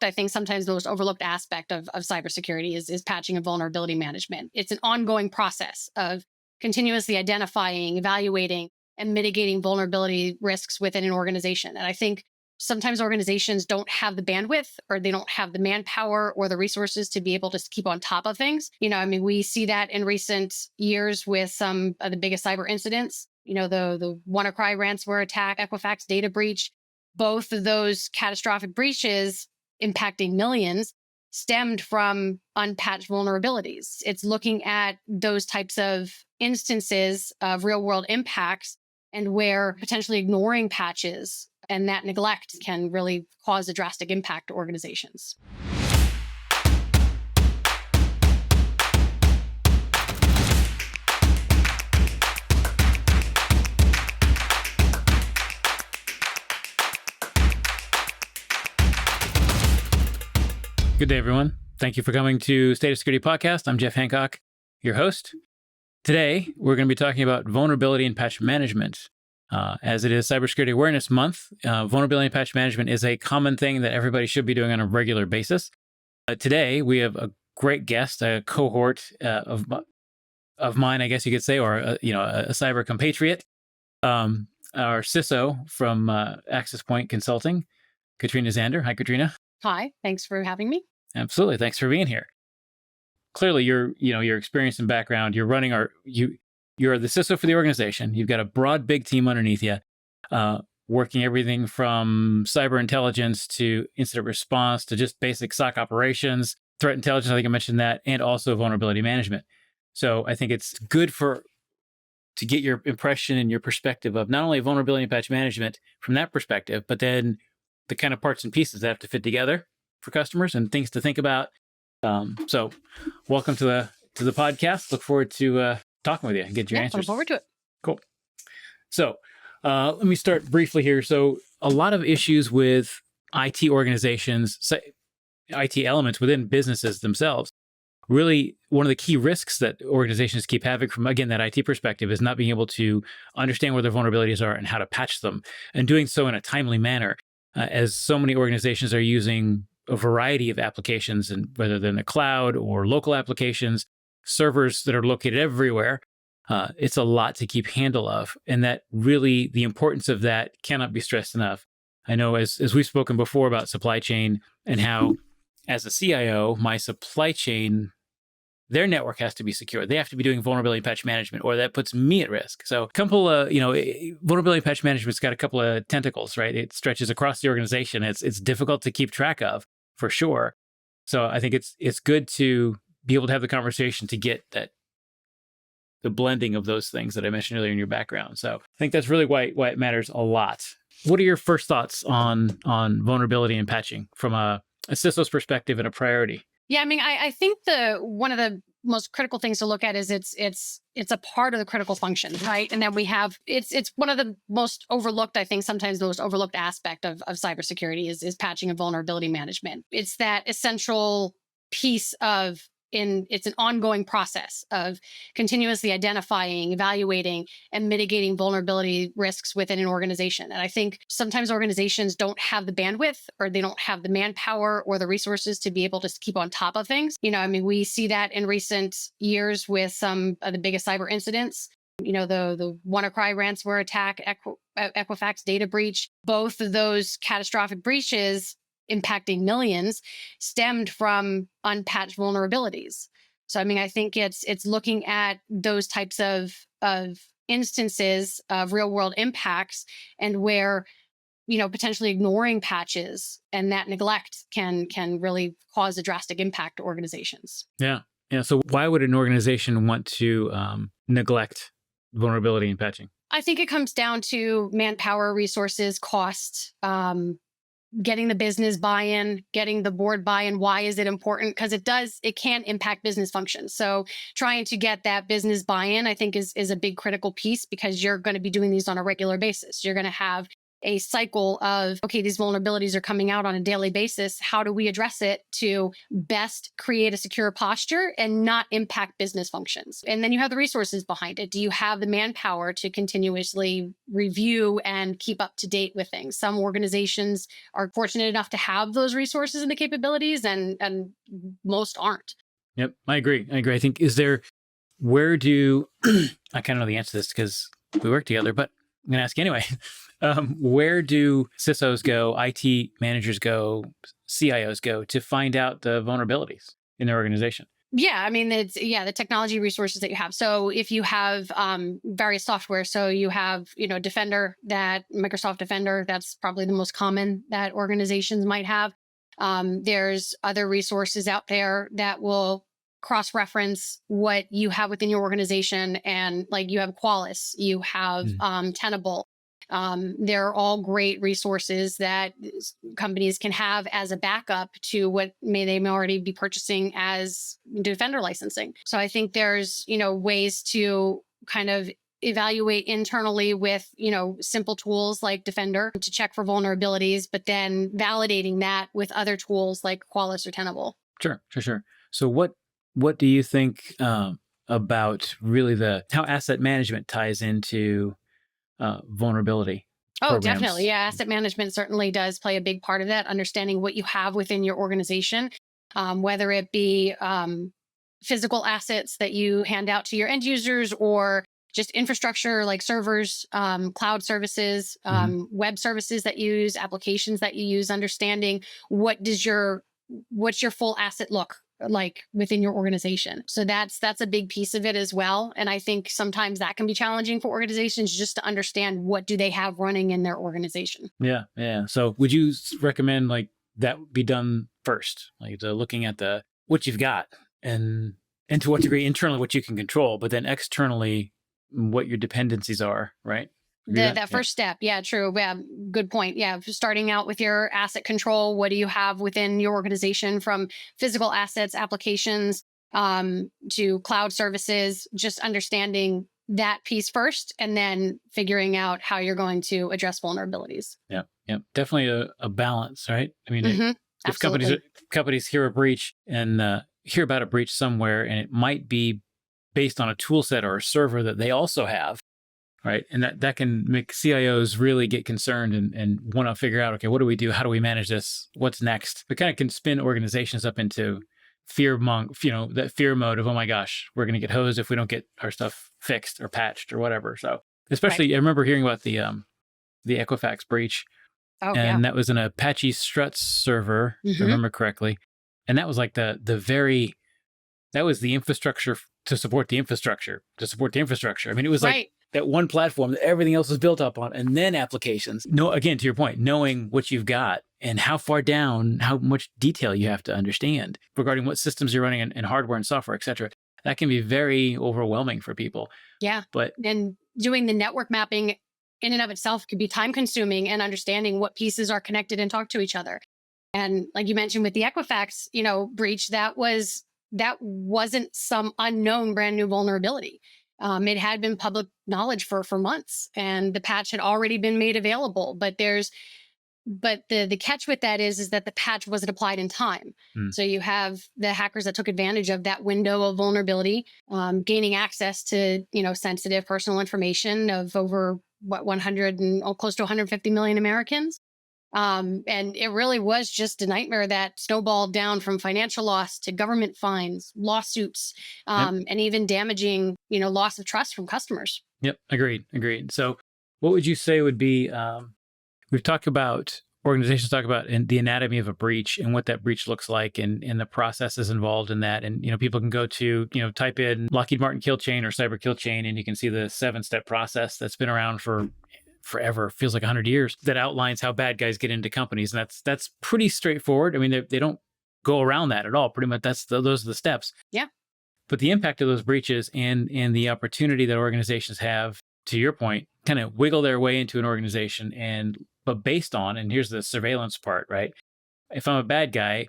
I think sometimes the most overlooked aspect of cybersecurity is patching and vulnerability management. It's an ongoing process of continuously identifying, evaluating, and mitigating vulnerability risks within an organization. And I think sometimes organizations don't have the bandwidth, or they don't have the manpower or the resources to be able to keep on top of things. We see that in recent years with some of the biggest cyber incidents. The WannaCry ransomware attack, Equifax data breach, both of those catastrophic breaches impacting millions stemmed from unpatched vulnerabilities. It's looking at those types of instances of real world impacts and where potentially ignoring patches and that neglect can really cause a drastic impact to organizations. Good day, everyone. Thank you for coming to State of Security Podcast. I'm Jeff Hancock, your host. Today, we're going to be talking about vulnerability and patch management. As it is Cybersecurity Awareness Month, vulnerability and patch management is a common thing that everybody should be doing on a regular basis. Today, we have a great guest, a cohort of mine, I guess you could say, or a cyber compatriot, our CISO from Access Point Consulting, Katrina Xander. Hi, Katrina. Hi, thanks for having me. Absolutely. Thanks for being here. Clearly, your experience and background, you're the CISO for the organization. You've got a broad, big team underneath you, working everything from cyber intelligence to incident response to just basic SOC operations, threat intelligence, I think I mentioned that, and also vulnerability management. So I think it's good to get your impression and your perspective of not only vulnerability and patch management from that perspective, but then the kind of parts and pieces that have to fit together for customers and things to think about. So welcome to the podcast. Look forward to talking with you and get your answers. Look forward to it. Cool. So let me start briefly here. So a lot of issues with IT organizations, IT elements within businesses themselves. Really, one of the key risks that organizations keep having from, again, that IT perspective is not being able to understand where their vulnerabilities are and how to patch them, and doing so in a timely manner. As so many organizations are using a variety of applications, and whether they're in the cloud or local applications, servers that are located everywhere, it's a lot to keep handle of. And that really, the importance of that cannot be stressed enough. I know as we've spoken before about supply chain and how, as a CIO, my supply chain, their network has to be secure. They have to be doing vulnerability patch management, or that puts me at risk. So, vulnerability patch management's got a couple of tentacles, right? It stretches across the organization. It's difficult to keep track of, for sure. So, I think it's good to be able to have the conversation to get the blending of those things that I mentioned earlier in your background. So, I think that's really why it matters a lot. What are your first thoughts on vulnerability and patching from a CISO's perspective and a priority? Yeah, I think one of the most critical things to look at is it's a part of the critical function, right? And then we have it's one of the most overlooked, I think sometimes the most overlooked aspect of cybersecurity is patching and vulnerability management. It's that essential piece it's an ongoing process of continuously identifying, evaluating, and mitigating vulnerability risks within an organization. And I think sometimes organizations don't have the bandwidth, or they don't have the manpower or the resources to be able to keep on top of things. We see that in recent years with some of the biggest cyber incidents. The WannaCry ransomware attack, Equifax data breach, both of those catastrophic breaches impacting millions stemmed from unpatched vulnerabilities. So, I think it's looking at those types of instances of real world impacts and where, potentially ignoring patches and that neglect can really cause a drastic impact to organizations. Yeah. So why would an organization want to neglect vulnerability and patching? I think it comes down to manpower, resources, cost, getting the business buy-in, getting the board buy-in. Why is it important? Because it can impact business functions. So trying to get that business buy-in, I think is a big critical piece, because you're going to be doing these on a regular basis. You're going to have a cycle of, okay, these vulnerabilities are coming out on a daily basis. How do we address it to best create a secure posture and not impact business functions? And then you have the resources behind it. Do you have the manpower to continuously review and keep up to date with things? Some organizations are fortunate enough to have those resources and the capabilities, and most aren't. Yep, I agree. I think, where do, I kind of know the answer to this because we work together, but I'm going to ask anyway. Where do CISOs go, IT managers go, CIOs go to find out the vulnerabilities in their organization? Yeah, I mean, the technology resources that you have. So if you have various software, so you have, Defender, that Microsoft Defender, that's probably the most common that organizations might have. There's other resources out there that will cross-reference what you have within your organization, and like you have Qualys, you have Tenable. They're all great resources that companies can have as a backup to what they may already be purchasing as Defender licensing. So I think there's, ways to kind of evaluate internally with, simple tools like Defender to check for vulnerabilities, but then validating that with other tools like Qualys or Tenable. Sure. So what do you think about really how asset management ties into vulnerability programs? Definitely. Yeah. Asset management certainly does play a big part of that, understanding what you have within your organization, whether it be physical assets that you hand out to your end users, or just infrastructure like servers, cloud services, web services that you use, applications that you use, understanding what's your full asset look like within your organization. So that's a big piece of it as well. And I think sometimes that can be challenging for organizations, just to understand what do they have running in their organization. Yeah. So would you recommend like that be done first, like looking at what you've got and to what degree internally what you can control, but then externally what your dependencies are, right? That first step. Yeah, true. Yeah, good point. Yeah. Starting out with your asset control. What do you have within your organization, from physical assets, applications, to cloud services, just understanding that piece first, and then figuring out how you're going to address vulnerabilities. Yeah. Definitely a balance, right? I mean, if Absolutely. companies hear a breach and hear about a breach somewhere, and it might be based on a tool set or a server that they also have, right? And that can make CIOs really get concerned and want to figure out, okay, what do we do? How do we manage this? What's next? It kind of can spin organizations up into that fear mode of, oh my gosh, we're going to get hosed if we don't get our stuff fixed or patched or whatever. So especially, I remember hearing about the Equifax breach, and that was an Apache Struts server, if I remember correctly. And that was like that was the infrastructure to support the infrastructure. I mean, it was like that one platform that everything else is built up on, and then applications. No, again, to your point, knowing what you've got and how far down, how much detail you have to understand regarding what systems you're running and hardware and software, et cetera. That can be very overwhelming for people. Yeah. And doing the network mapping in and of itself could be time consuming, and understanding what pieces are connected and talk to each other. And like you mentioned with the Equifax, breach, that wasn't some unknown brand new vulnerability. It had been public knowledge for months, and the patch had already been made available. But the catch with that is that the patch wasn't applied in time. So you have the hackers that took advantage of that window of vulnerability, gaining access to sensitive personal information of over 100 and close to 150 million Americans. And it really was just a nightmare that snowballed down from financial loss to government fines, lawsuits, and even damaging, loss of trust from customers. Yep. Agreed. So what would you say would be, organizations talk about the anatomy of a breach and what that breach looks like, and the processes involved in that. And, people can go to, type in Lockheed Martin kill chain or cyber kill chain, and you can see the 7-step process that's been around for forever, feels like 100 years, that outlines how bad guys get into companies. And that's pretty straightforward. I mean, they don't go around that at all. Pretty much those are the steps. Yeah. But the impact of those breaches and the opportunity that organizations have, to your point, kind of wiggle their way into an organization, but based on, and here's the surveillance part, right? If I'm a bad guy,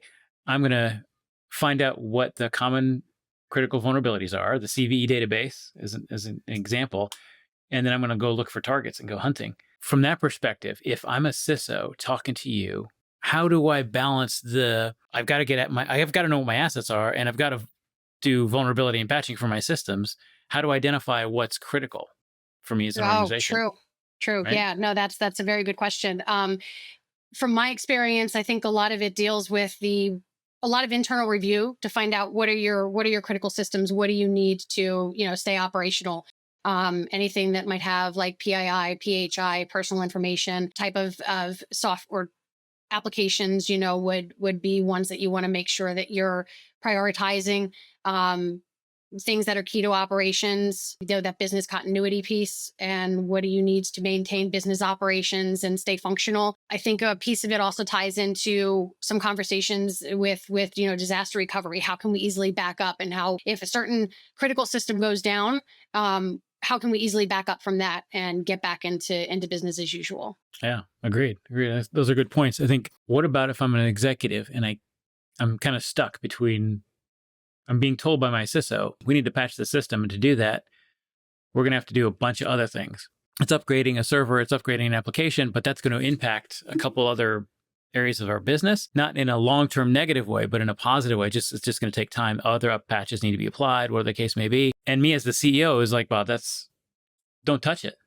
I'm going to find out what the common critical vulnerabilities are, the CVE database as an example, and then I'm going to go look for targets and go hunting. from that perspective, if I'm a CISO talking to you, how do I balance I've got to know what my assets are, and I've got to do vulnerability and patching for my systems. How do I identify what's critical for me as an Oh, organization? true. Right. Yeah, no, that's a very good question. From my experience, I think a lot of it deals with a lot of internal review to find out what are your critical systems, what do you need to stay operational. Anything that might have like PII, PHI, personal information type of software applications, would be ones that you want to make sure that you're prioritizing. Things that are key to operations, that business continuity piece, and what do you need to maintain business operations and stay functional. I think a piece of it also ties into some conversations with disaster recovery. How can we easily back up, and how, if a certain critical system goes down, how can we easily back up from that and get back into business as usual? Yeah, agreed. Those are good points. I think, what about if I'm an executive and I'm kind of stuck between, I'm being told by my CISO, we need to patch the system. And to do that, we're going to have to do a bunch of other things. It's upgrading a server, it's upgrading an application, but that's going to impact a couple other areas of our business, not in a long-term negative way, but in a positive way. It's just going to take time. Other up patches need to be applied, whatever the case may be. And me as the CEO is like, well, don't touch it.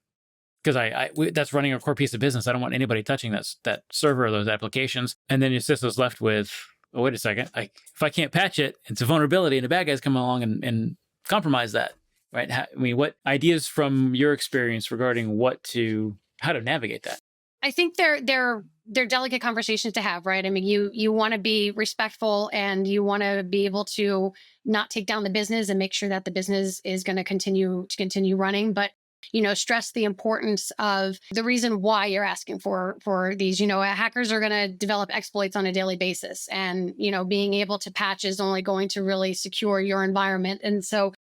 Because that's running a core piece of business. I don't want anybody touching that server or those applications. And then your CISO's left with, oh, wait a second. If I can't patch it, it's a vulnerability, and the bad guys come along and compromise that, right? What ideas from your experience regarding how to navigate that? I think they're delicate conversations to have, right? I mean, you want to be respectful, and you want to be able to not take down the business and make sure that the business is going to continue running, but stress the importance of the reason why you're asking for these. Hackers are going to develop exploits on a daily basis, and being able to patch is only going to really secure your environment. And so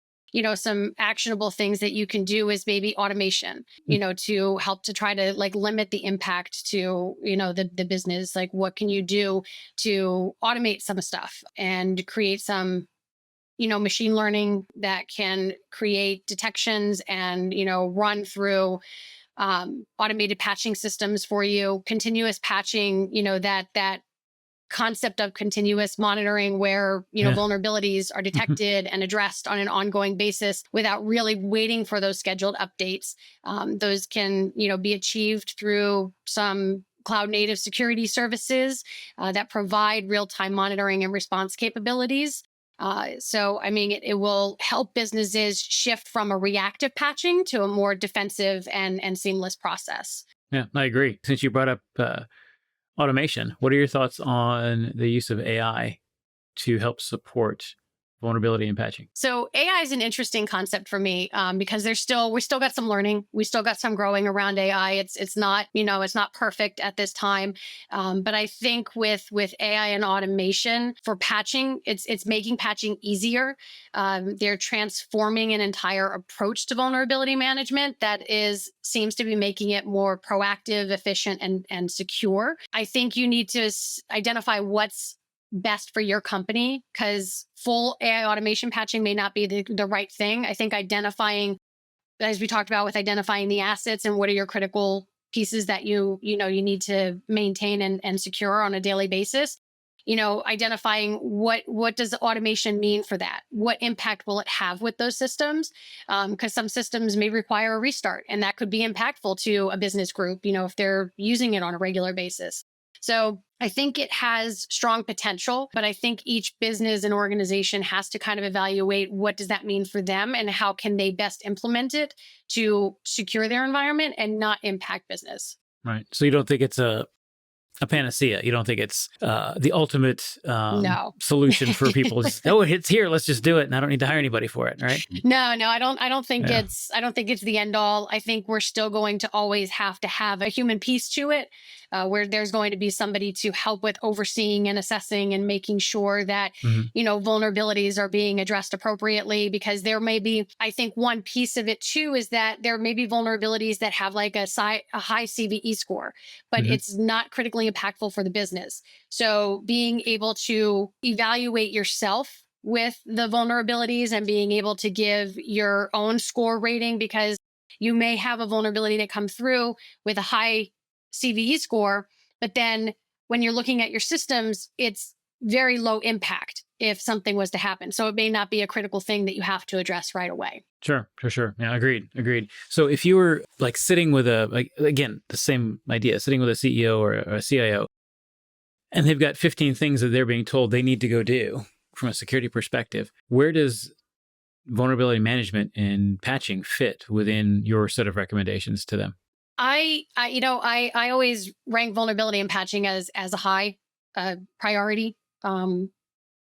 some actionable things that you can do is maybe automation, to help to try to like limit the impact to, the business. Like, what can you do to automate some stuff and create some, machine learning that can create detections and, run through automated patching systems for you, continuous patching, that concept of continuous monitoring where Yeah. vulnerabilities are detected and addressed on an ongoing basis without really waiting for those scheduled updates. Those can be achieved through some cloud native security services that provide real-time monitoring and response capabilities. So I mean, it will help businesses shift from a reactive patching to a more defensive and seamless process. Yeah, I agree. Since you brought up automation, what are your thoughts on the use of AI to help support vulnerability and patching? So AI is an interesting concept for me, because we still got some learning, we still got some growing around AI. It's not it's not perfect at this time, but I think with AI and automation for patching, it's making patching easier. They're transforming an entire approach to vulnerability management that seems to be making it more proactive, efficient, and secure. I think you need to identify what's best for your company, because full AI automation patching may not be the right thing. I think identifying, as we talked about with identifying the assets and what are your critical pieces that you need to maintain and secure on a daily basis, identifying what does automation mean for that? What impact will it have with those systems? Because some systems may require a restart, and that could be impactful to a business group, if they're using it on a regular basis. So I think it has strong potential, but I think each business and organization has to kind of evaluate what does that mean for them and how can they best implement it to secure their environment and not impact business. Right. So you don't think it's a panacea? You don't think it's the ultimate No. solution for people? Oh, it's here. Let's just do it, and I don't need to hire anybody for it. Right? No, I don't think Yeah. I don't think it's the end all. I think we're still going to always have to have a human piece to it, where there's going to be somebody to help with overseeing and assessing and making sure that Mhm. vulnerabilities are being addressed appropriately. Because there may be, I think one piece of it too is that there may be vulnerabilities that have like a high CVE score, but Mhm. it's not critically impactful for the business. So being able to evaluate yourself with the vulnerabilities and being able to give your own score rating, because You may have a vulnerability that come through with a high CVE score, but then when you're looking at your systems, it's very low impact if something was to happen. So it may not be a critical thing that you have to address right away. Sure, sure, sure. Yeah, agreed. So if you were like sitting with again, the same idea, sitting with a CEO or a CIO, and they've got 15 things that they're being told they need to go do from a security perspective, where does vulnerability management and patching fit within your set of recommendations to them? I always rank vulnerability and patching as a high priority.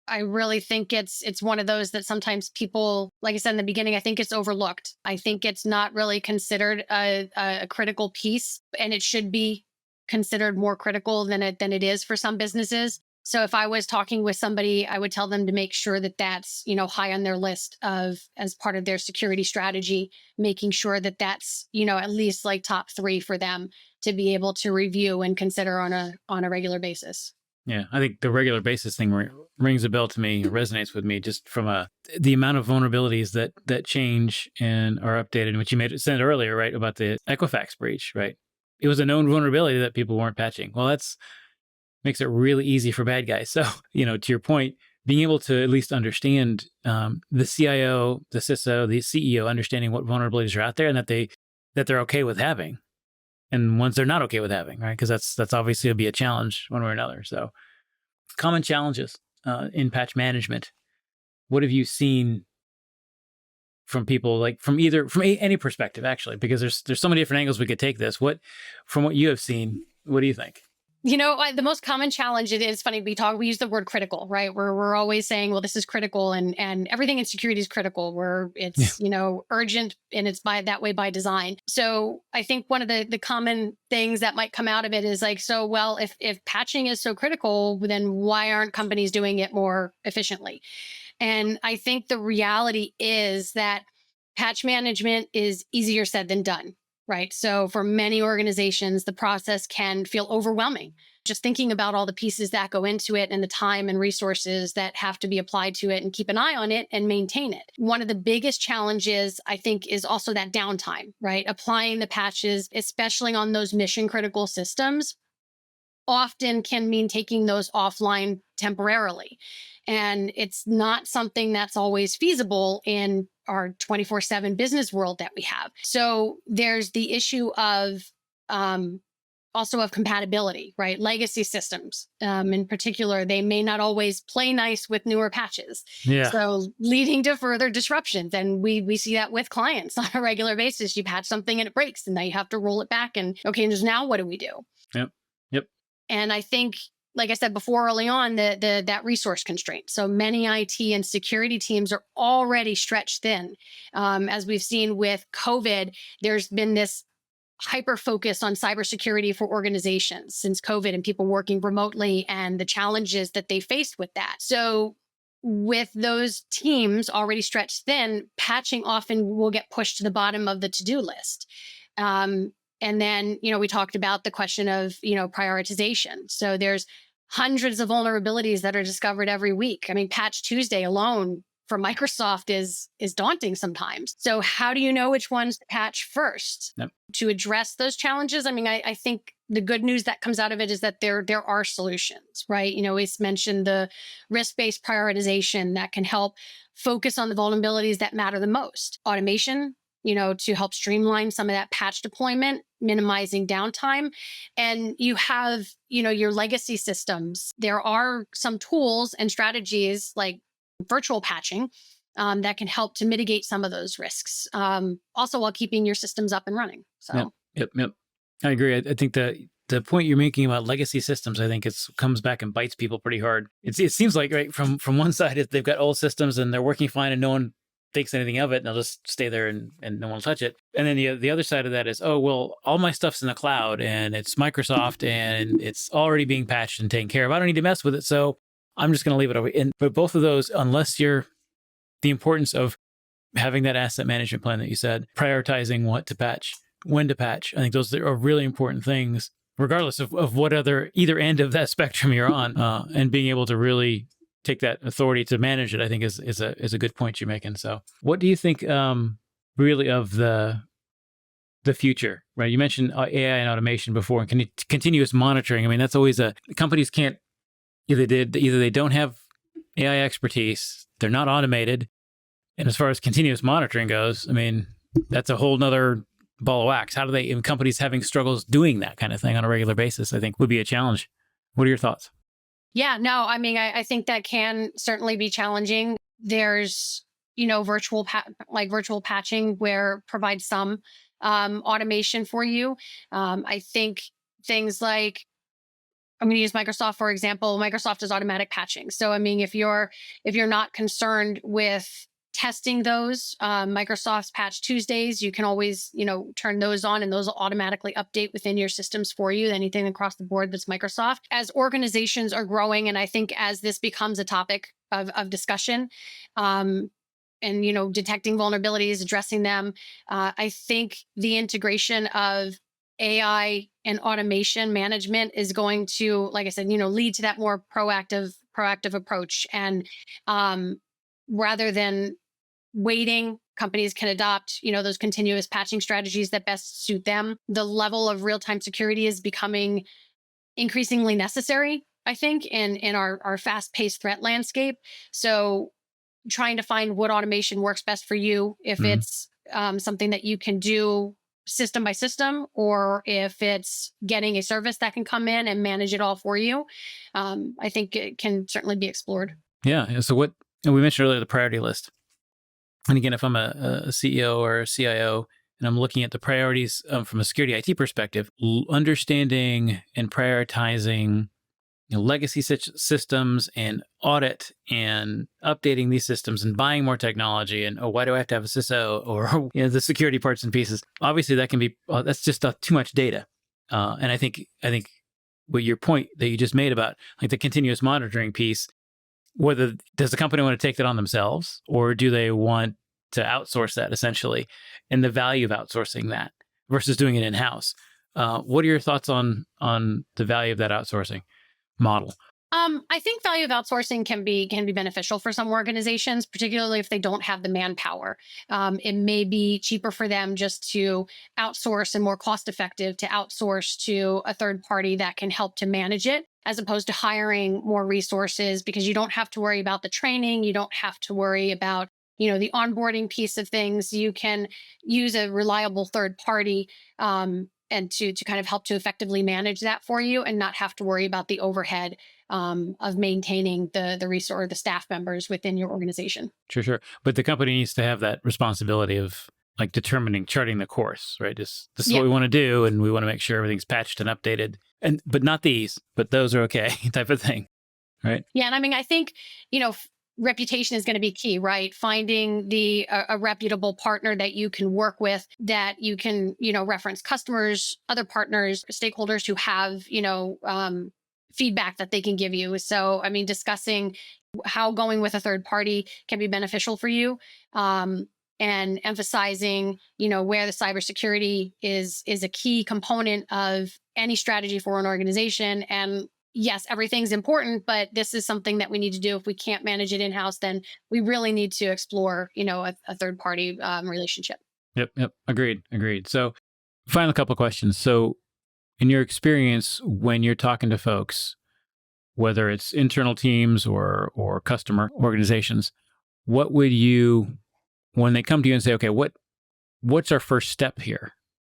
I really think it's one of those that sometimes people, like I said in the beginning, I think it's overlooked. I think it's not really considered a critical piece, and it should be considered more critical than it is for some businesses. So if I was talking with somebody, I would tell them to make sure that that's, high on their list of as part of their security strategy, making sure that that's, at least like top 3 for them to be able to review and consider on a regular basis. Yeah, I think the regular basis thing rings a bell to me, resonates with me, just from the amount of vulnerabilities that change and are updated, which you said earlier, right, about the Equifax breach, right? It was a known vulnerability that people weren't patching. Well, that's makes it really easy for bad guys. So, to your point, being able to at least understand the CIO, the CISO, the CEO, understanding what vulnerabilities are out there and that they're okay with having, and ones they're not okay with having, right? Because that's obviously will be a challenge one way or another. So, common challenges in patch management. What have you seen from people, like from any perspective, actually? Because there's so many different angles we could take this. From what you have seen, what do you think? The most common challenge, it is funny, we use the word critical, right? We're always saying, well, this is critical, and everything in security is critical, where it's, urgent, and it's by design. So I think one of the common things that might come out of it is like, so, well, if patching is so critical, then why aren't companies doing it more efficiently? And I think the reality is that patch management is easier said than done. Right. So for many organizations, the process can feel overwhelming. Just thinking about all the pieces that go into it and the time and resources that have to be applied to it and keep an eye on it and maintain it. One of the biggest challenges, I think, is also that downtime, right? Applying the patches, especially on those mission critical systems, often can mean taking those offline temporarily. And it's not something that's always feasible in our 24/7 business world that we have. So there's the issue of also of compatibility, right? Legacy systems, in particular, they may not always play nice with newer patches. Yeah. So leading to further disruptions. And we see that with clients on a regular basis. You patch something and it breaks, and now you have to roll it back. And okay, and now what do we do? Yep. And I think, like I said before, early on, that resource constraint. So many IT and security teams are already stretched thin. As we've seen with COVID, there's been this hyper focus on cybersecurity for organizations since COVID, and people working remotely and the challenges that they faced with that. So with those teams already stretched thin, patching often will get pushed to the bottom of the to-do list. And then, we talked about the question of, prioritization. So there's hundreds of vulnerabilities that are discovered every week. I mean, Patch Tuesday alone for Microsoft is daunting sometimes. So how do you know which ones to patch first? Yep. To address those challenges? I mean, I think the good news that comes out of it is that there are solutions, right? We mentioned the risk-based prioritization that can help focus on the vulnerabilities that matter the most. Automation, to help streamline some of that patch deployment, minimizing downtime. And you have, your legacy systems. There are some tools and strategies like virtual patching that can help to mitigate some of those risks, also while keeping your systems up and running. So, Yep. I agree. I think the point you're making about legacy systems, I think it comes back and bites people pretty hard. It seems like, right, from one side, they've got old systems and they're working fine and no one thinks anything of it, and they'll just stay there and no one will touch it. And then the other side of that is, oh, well, all my stuff's in the cloud and it's Microsoft and it's already being patched and taken care of. I don't need to mess with it, so I'm just going to leave it over. But both of those, unless you're the importance of having that asset management plan that you said, prioritizing what to patch, when to patch, I think those are really important things, regardless of what either end of that spectrum you're on, and being able to really take that authority to manage it, I think is a good point you're making. So what do you think really of the the future, right? You mentioned AI and automation before, and continuous monitoring. I mean, that's always companies can't either they don't have AI expertise, they're not automated, and as far as continuous monitoring goes, I mean, that's a whole nother ball of wax. How do they, companies having struggles doing that kind of thing on a regular basis, I think would be a challenge. What are your thoughts? Yeah, no, I mean, I think that can certainly be challenging. There's, virtual patching where provides some automation for you. I think things like, I'm going to use Microsoft for example. Microsoft does automatic patching. So I mean, if you're not concerned with testing those, Microsoft's Patch Tuesdays, you can always turn those on, and those will automatically update within your systems for you. Anything across the board that's Microsoft. As organizations are growing, and I think as this becomes a topic of discussion, and detecting vulnerabilities, addressing them, I think the integration of AI and automation management is going to, like I said, lead to that more proactive approach. And rather than waiting, companies can adopt, those continuous patching strategies that best suit them. The level of real-time security is becoming increasingly necessary, I think, in our fast-paced threat landscape. So trying to find what automation works best for you, if Mhm. it's something that you can do system by system, or if it's getting a service that can come in and manage it all for you. I think it can certainly be explored. Yeah. So and we mentioned earlier the priority list. And again, if I'm a CEO or a CIO and I'm looking at the priorities from a security IT perspective, understanding and prioritizing legacy systems and audit and updating these systems and buying more technology, and why do I have to have a CISO, or the security parts and pieces? Obviously, that can be that's just too much data. And I think what your point that you just made about like the continuous monitoring piece, whether does the company want to take that on themselves, or do they want to outsource that essentially, and the value of outsourcing that versus doing it in house? What are your thoughts on the value of that outsourcing model? I think value of outsourcing can be beneficial for some organizations, particularly if they don't have the manpower. It may be cheaper for them just to outsource, and more cost effective to outsource to a third party that can help to manage it, as opposed to hiring more resources, because you don't have to worry about the training, you don't have to worry about the onboarding piece of things. You can use a reliable third party. And to kind of help to effectively manage that for you, and not have to worry about the overhead of maintaining the resource or the staff members within your organization. Sure. But the company needs to have that responsibility of like charting the course, right? This is Yeah. what we want to do, and we want to make sure everything's patched and updated. But not these, but those are okay, type of thing, right? Yeah. And I mean, I think, reputation is going to be key, right? Finding a reputable partner that you can work with, that you can, reference customers, other partners, stakeholders who have, feedback that they can give you. So, I mean, discussing how going with a third party can be beneficial for you. And emphasizing, where the cybersecurity is a key component of any strategy for an organization. And yes, everything's important, but this is something that we need to do. If we can't manage it in-house, then we really need to explore, a third party relationship. Yep. Agreed. So, final couple questions. So, in your experience, when you're talking to folks, whether it's internal teams or customer organizations, what would you, when they come to you and say, okay, what's our first step here?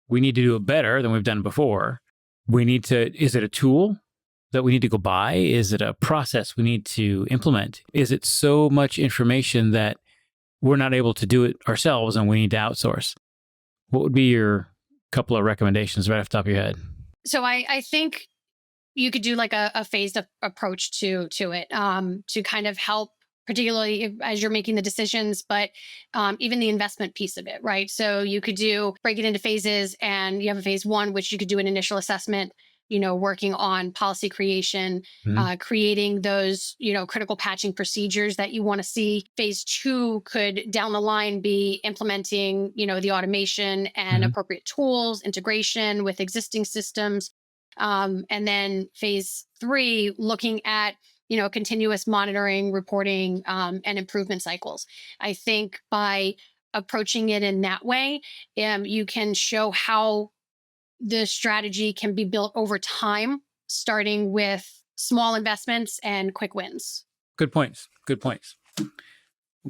We need to do it better than we've done before. Is it a tool that we need to go buy? Is it a process we need to implement? Is it so much information that we're not able to do it ourselves and we need to outsource? What would be your couple of recommendations right off the top of your head? So I think you could do like a phased approach to it, to kind of help, particularly as you're making the decisions, but even the investment piece of it, right? So you could break it into phases, and you have a phase one, which you could do an initial assessment, working on policy creation, Mhm. creating those, critical patching procedures that you want to see. Phase two could down the line be implementing, the automation and Mhm. appropriate tools, integration with existing systems. And then phase three, looking at, continuous monitoring, reporting, and improvement cycles. I think by approaching it in that way, you can show how the strategy can be built over time, starting with small investments and quick wins. Good points. Good points.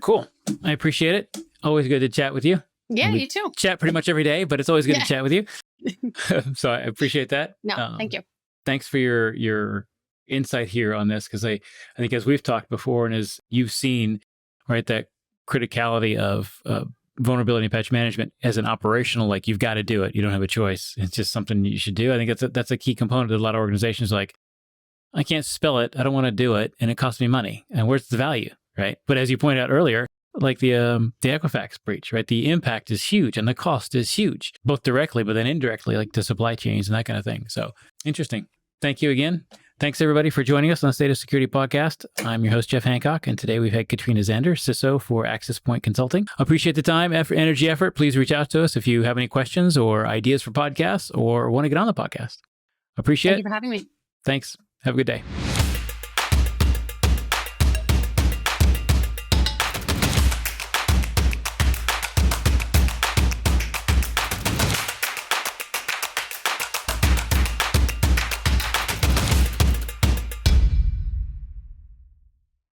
Cool. I appreciate it. Always good to chat with you. Yeah, you too. Chat pretty much every day, but it's always good to chat with you. So I appreciate that. No, thank you. Thanks for your insight here on this, because I think as we've talked before and as you've seen, right, that criticality of vulnerability and patch management as an operational, like you've got to do it. You don't have a choice. It's just something you should do. I think that's a key component that a lot of organizations like, I can't spell it. I don't want to do it. And it costs me money. And where's the value, right? But as you pointed out earlier, like the Equifax breach, right? The impact is huge and the cost is huge, both directly, but then indirectly, like to supply chains and that kind of thing. So interesting. Thank you again. Thanks everybody for joining us on the State of Security podcast. I'm your host, Jeff Hancock, and today we've had Katrina Xander, CISO for Access Point Consulting. Appreciate the time, energy, effort. Please reach out to us if you have any questions or ideas for podcasts or want to get on the podcast. Appreciate it. Thank you for having me. Thanks. Have a good day.